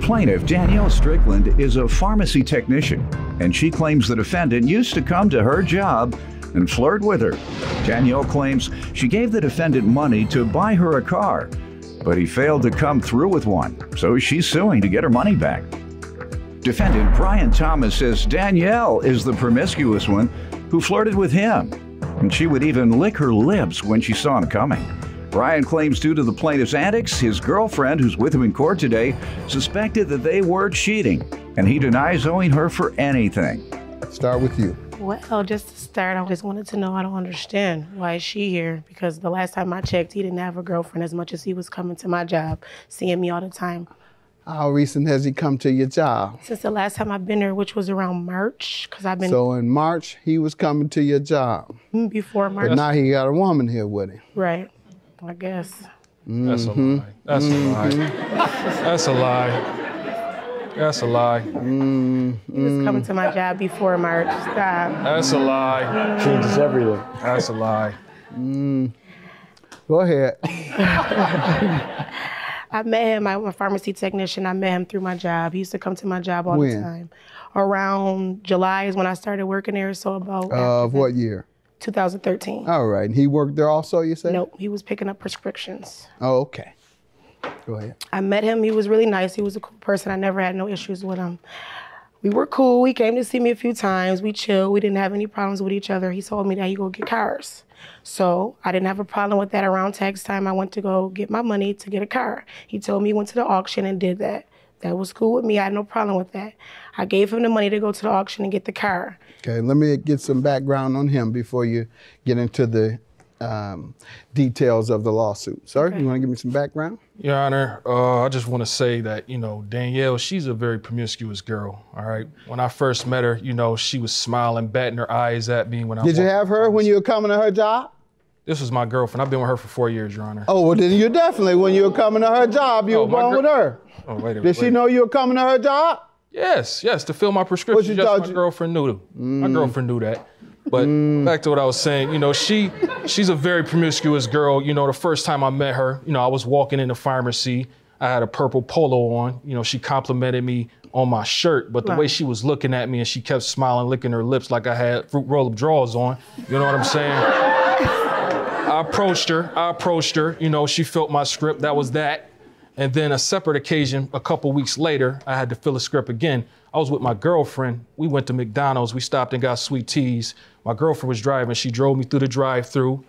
plaintiff, Danielle Strickland, is a pharmacy technician, and she claims the defendant used to come to her job and flirt with her. Danielle claims she gave the defendant money to buy her a car, but he failed to come through with one, so she's suing to get her money back. Defendant Brian Thomas says Danielle is the promiscuous one who flirted with him, and she would even lick her lips when she saw him coming. Brian claims due to the plaintiff's antics, his girlfriend, who's with him in court today, suspected that they were cheating, and he denies owing her for anything. Start with you. Well, just to start, I just wanted to know, I don't understand. Why is she here? Because the last time I checked, he didn't have a girlfriend as much as he was coming to my job, seeing me all the time. How recent has he come to your job? Since the last time I've been there, which was around March, because I've been... So in March, he was coming to your job? Before March. But now he got a woman here with him. Right, I guess. That's a lie. That's a lie. That's a lie. That's a lie. He was coming to my job before March. Stop. That's a lie. Changes everything. That's a lie. Go ahead. I met him, I'm a pharmacy technician. I met him through my job. He used to come to my job all the time. Around July is when I started working there, so about... Of what year? 2013. All right, and he worked there also, you said? Nope, he was picking up prescriptions. Oh, okay. Go ahead. I met him, he was really nice. He was a cool person. I never had no issues with him. We were cool, he came to see me a few times. We chilled, we didn't have any problems with each other. He told me that he go get cars. So I didn't have a problem with that. Around tax time, I went to go get my money to get a car. He told me he went to the auction and did that. That was cool with me, I had no problem with that. I gave him the money to go to the auction and get the car. Okay, let me get some background on him before you get into the details of the lawsuit. Sir, okay. You want to give me some background? Your Honor, I just want to say that, Danielle, she's a very promiscuous girl, all right? When I first met her, she was smiling, batting her eyes at me when I Did you have her when you were coming to her job? This was my girlfriend. I've been with her for 4 years, Your Honor. Oh, well then you definitely, when you were coming to her job, you were going with her. Oh, wait a minute. Did she know you were coming to her job? Yes, to fill my prescription. Just my girlfriend knew. My girlfriend knew that. But back to what I was saying, she's a very promiscuous girl. The first time I met her, I was walking in the pharmacy. I had a purple polo on. She complimented me on my shirt, but the way she was looking at me and she kept smiling, licking her lips like I had fruit roll-up drawers on. You know what I'm saying? I approached her. She filled my script. That was that. And then a separate occasion, a couple weeks later, I had to fill a script again. I was with my girlfriend. We went to McDonald's. We stopped and got sweet teas. My girlfriend was driving. She drove me through the drive-thru.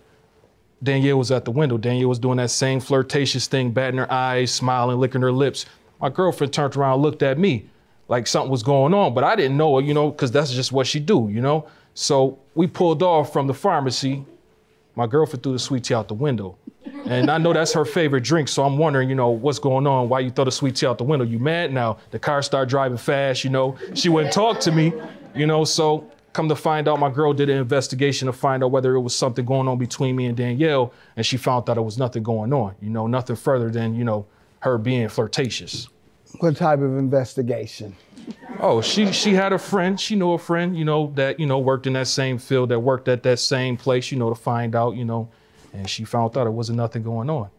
Danielle was at the window. Danielle was doing that same flirtatious thing, batting her eyes, smiling, licking her lips. My girlfriend turned around and looked at me like something was going on, but I didn't know her, because that's just what she do, So we pulled off from the pharmacy. My girlfriend threw the sweet tea out the window. And I know that's her favorite drink, so I'm wondering, what's going on? Why you throw the sweet tea out the window? You mad now? The car started driving fast, She wouldn't talk to me, So come to find out, my girl did an investigation to find out whether it was something going on between me and Danielle, and she found out there was nothing going on, nothing further than, her being flirtatious. What type of investigation? Oh, she had a friend. She knew a friend, that, worked in that same field, that worked at that same place, to find out, and she found out there wasn't nothing going on.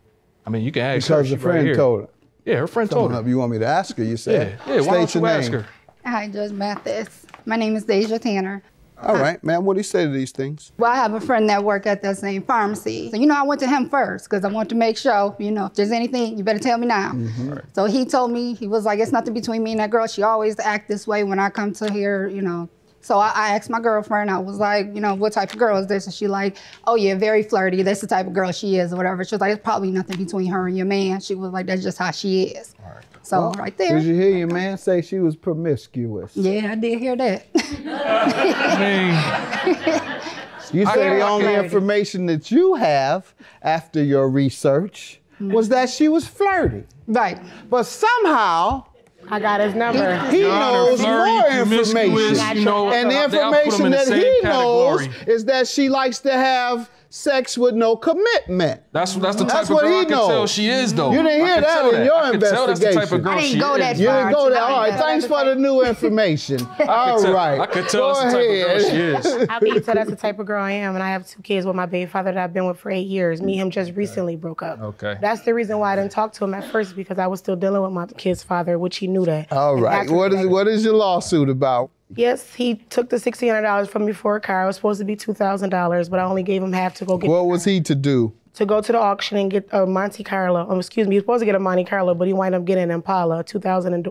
I mean, you can ask her. Because the friend told her? Yeah, her friend told her. You want me to ask her, you said? Yeah, why don't you ask her? Hi, Judge Mathis. My name is Deja Tanner. All right, ma'am, what do you say to these things? Well, I have a friend that worked at that same pharmacy. So, I went to him first because I want to make sure, if there's anything, you better tell me now. Right. So he told me, he was like, it's nothing between me and that girl. She always act this way when I come to here, So I asked my girlfriend, I was like, what type of girl is this? And she like, oh yeah, very flirty. That's the type of girl she is or whatever. She was like, it's probably nothing between her and your man. She was like, that's just how she is. All right. So right there. Did you hear your man say she was promiscuous? Yeah, I did hear that. You said the only information that you have after your research was that she was flirty. Right. But somehow, I got his number. He knows more information. And the information that he knows is that she likes to have sex with no commitment. That's the type of girl I can tell she is, though. You didn't hear that in your investigation. That's the type of girl she is. You didn't go that. All right, thanks for the new information. All right. I could tell that's the type of girl she is. I can tell that's the type of girl I am, and I have 2 kids with my baby father that I've been with for 8 years. Me and him just recently broke up. Okay. That's the reason why I didn't talk to him at first, because I was still dealing with my kid's father, which he knew that. All right. What is your lawsuit about? Yes, he took the $1,600 from me for a car. It was supposed to be $2,000, but I only gave him half to go get. What was he to do? To go to the auction and get a Monte Carlo. He was supposed to get a Monte Carlo, but he wound up getting an Impala, 2000 an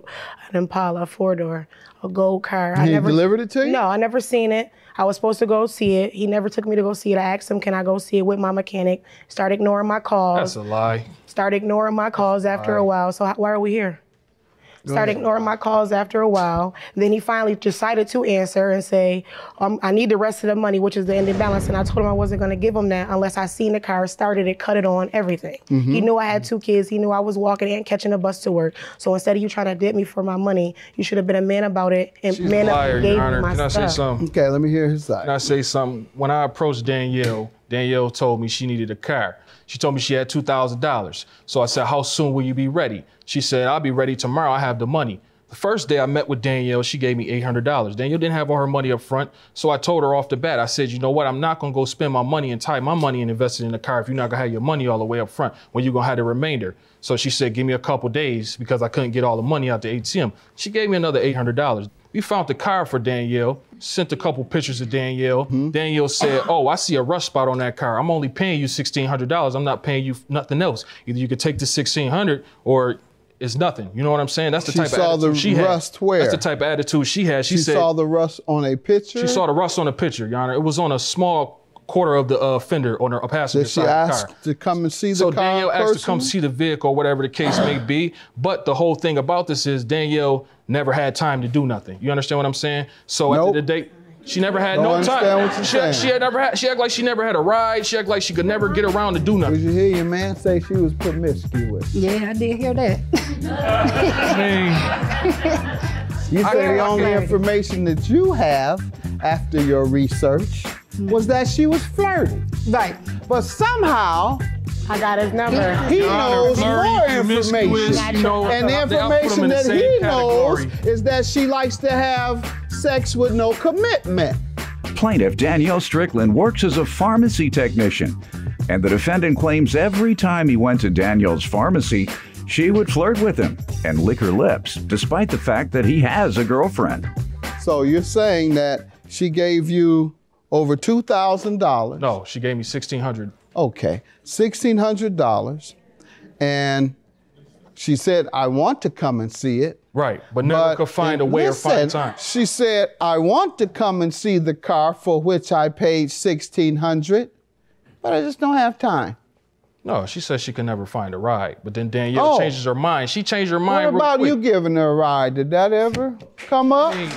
Impala, 4-door, a gold car. He delivered it to you? No, I never seen it. I was supposed to go see it. He never took me to go see it. I asked him, can I go see it with my mechanic? Started ignoring my calls. That's a lie. Started ignoring my calls after a while. So why are we here? Started ignoring my calls after a while. Then he finally decided to answer and say, I need the rest of the money, which is the ending balance. And I told him I wasn't going to give him that unless I seen the car, started it, cut it on, everything. He knew I had 2 kids. He knew I was walking and catching a bus to work. So instead of you trying to dip me for my money, you should have been a man about it and man up and gave me my stuff. Can I say something? Okay, let me hear his side. Can I say something? When I approached Danielle told me she needed a car. She told me she had $2,000. So I said, how soon will you be ready? She said, I'll be ready tomorrow. I have the money. The first day I met with Danielle, she gave me $800. Danielle didn't have all her money up front, so I told her off the bat, I said, you know what, I'm not gonna go spend my money and tie my money and invest it in the car if you're not gonna have your money all the way up front when you're gonna have the remainder. So she said, give me a couple days because I couldn't get all the money out the ATM. She gave me another $800. We found the car for Danielle, sent a couple pictures of Danielle. Danielle said, oh, I see a rust spot on that car. I'm only paying you $1,600. I'm not paying you nothing else. Either you could take the $1,600 or it's nothing. You know what I'm saying? That's the type of attitude she had. She saw the rust where? That's the type of attitude she had. She said, saw the rust on a picture? She saw the rust on a picture, Your Honor. It was on a small quarter of the fender on her passenger side of the car. Did she ask to come and see the car? So Danielle asked to come see the vehicle, whatever the case may be. But the whole thing about this is Danielle never had time to do nothing. You understand what I'm saying? So at the end of the day, she never had no time. She acted like she never had a ride. She acted like she could never get around to do nothing. Did you hear your man say she was promiscuous? Yeah, I did hear that. You say the only information that you have after your research was that she was flirting. Right. But somehow, I got his number. He knows more information. And the information that he knows is that she likes to have sex with no commitment. Plaintiff Danielle Strickland works as a pharmacy technician, and the defendant claims every time he went to Danielle's pharmacy, she would flirt with him and lick her lips, despite the fact that he has a girlfriend. So you're saying that she gave you over $2,000? No, she gave me $1,600. Okay, $1,600, and she said, I want to come and see it. Right, but never could find a way or find time. She said, I want to come and see the car for which I paid $1,600, but I just don't have time. No, she said she could never find a ride, but then Danielle changes her mind. She changed her mind real quick. What about you giving her a ride? Did that ever come up? Me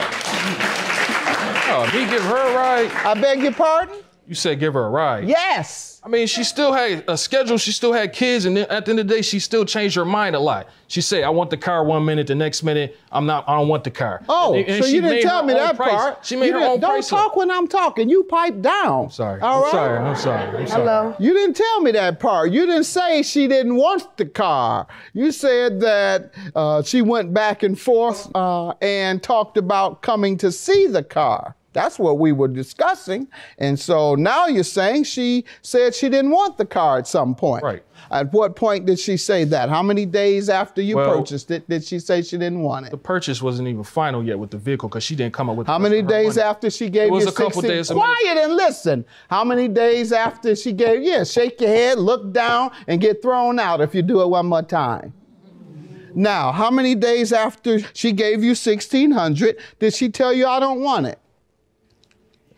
give her a ride? I beg your pardon? You said give her a ride. Yes. I mean, she still had a schedule, she still had kids, and then at the end of the day, she still changed her mind a lot. She said, I want the car 1 minute, the next minute, I don't want the car. Oh, and so you didn't tell me that part. She made her own price. Don't talk when I'm talking. You pipe down. I'm sorry. All right? I'm sorry. Hello. You didn't tell me that part. You didn't say she didn't want the car. You said that she went back and forth and talked about coming to see the car. That's what we were discussing. And so now you're saying she said she didn't want the car at some point. Right. At what point did she say that? How many days after you purchased it did she say she didn't want it? The purchase wasn't even final yet with the vehicle because she didn't come up with How many days after she gave you 16? It was a couple days. Quiet and listen. How many days after she gave, shake your head, look down, and get thrown out if you do it one more time. Now, how many days after she gave you $1,600 did she tell you I don't want it?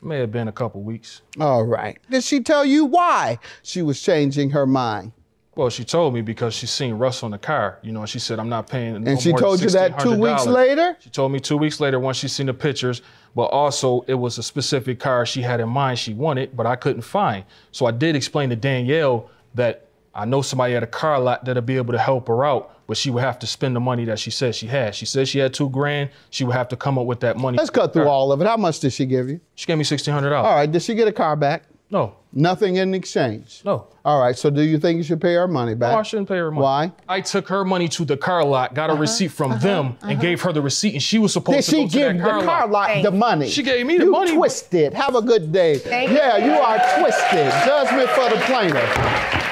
May have been a couple weeks. All right. Did she tell you why she was changing her mind? Well, she told me because she seen rust on the car. You know, she said, I'm not paying no more than $1,600. And she told you that 2 weeks later? She told me 2 weeks later once she seen the pictures, but also it was a specific car she had in mind she wanted, but I couldn't find. So I did explain to Danielle that I know somebody at a car lot that'll be able to help her out, but she would have to spend the money that she said she had. She said she had $2 grand. She would have to come up with that money. Let's cut through all of it. How much did she give you? She gave me $1,600. All right. Did she get a car back? No. Nothing in exchange? No. All right, so do you think you should pay her money back? No, I shouldn't pay her money. Why? I took her money to the car lot, got a receipt from them, and gave her the receipt, and she was supposed to go to that car lot. Did she give the car lot the money? She gave me the money. You twisted. Have a good day. Yeah, you are twisted. Judgment for the plaintiff.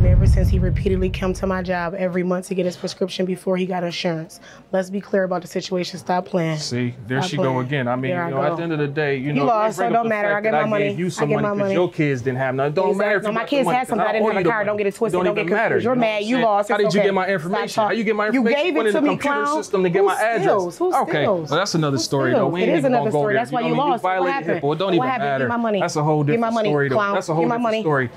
Ever since he repeatedly come to my job every month to get his prescription before he got insurance. Let's be clear about the situation. Stop playing. See, there she go again. I mean, you know, at the end of the day, you know, lost, so don't matter. I get my money. You some money because your kids didn't have nothing. Don't matter. No, my kids had something. I didn't have a car. Don't get it twisted. Don't get confused. You're mad. You lost. How did you get my information? How you get my information? You gave it to me, clown. System to get my address. Okay, well that's another story though. We ain't even gonna go there. That's why you lost. What happened? It don't even matter. Give my money. That's a whole different story though. That's a whole different story.